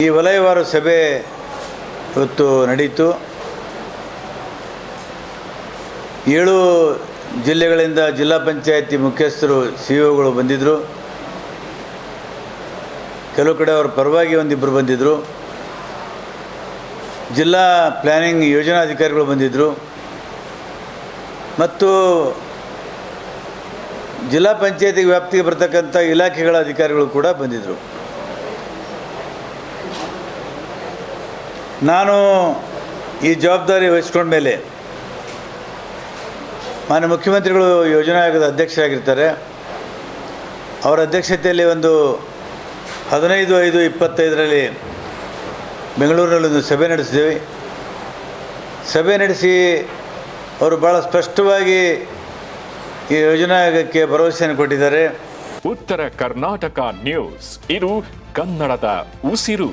ಈ ವಲಯವಾರು ಸಭೆ ಇವತ್ತು ನಡೆಯಿತು. 7 ಜಿಲ್ಲೆಗಳಿಂದ ಜಿಲ್ಲಾ ಪಂಚಾಯತಿ ಮುಖ್ಯಸ್ಥರು ಸಿಇಒಗಳು ಬಂದಿದ್ದರು. ಕೆಲವು ಕಡೆ ಅವರ ಪರವಾಗಿ ಒಂದಿಬ್ಬರು ಬಂದಿದ್ದರು. ಜಿಲ್ಲಾ ಪ್ಲ್ಯಾನಿಂಗ್ ಯೋಜನಾಧಿಕಾರಿಗಳು ಬಂದಿದ್ದರು ಮತ್ತು ಜಿಲ್ಲಾ ಪಂಚಾಯತಿ ವ್ಯಾಪ್ತಿಗೆ ಬರ್ತಕ್ಕಂಥ ಇಲಾಖೆಗಳ ಅಧಿಕಾರಿಗಳು ಕೂಡ ಬಂದಿದ್ದರು. ನಾನು ಈ ಜವಾಬ್ದಾರಿ ವಹಿಸ್ಕೊಂಡ ಮೇಲೆ ಮಾನ್ಯ ಮುಖ್ಯಮಂತ್ರಿಗಳು ಯೋಜನಾ ಆಯೋಗದ ಅಧ್ಯಕ್ಷರಾಗಿರ್ತಾರೆ. ಅವರ ಅಧ್ಯಕ್ಷತೆಯಲ್ಲಿ ಒಂದು 15/5/25ರಲ್ಲಿ ಬೆಂಗಳೂರಿನಲ್ಲೊಂದು ಸಭೆ ನಡೆಸಿದ್ದೇವೆ. ಸಭೆ ನಡೆಸಿ ಅವರು ಭಾಳ ಸ್ಪಷ್ಟವಾಗಿ ಈ ಯೋಜನಾ ಆಯೋಗಕ್ಕೆ ಭರವಸೆಯನ್ನು ಕೊಟ್ಟಿದ್ದಾರೆ. ಉತ್ತರ ಕರ್ನಾಟಕ ನ್ಯೂಸ್, ಇದು ಕನ್ನಡದ ಉಸಿರು.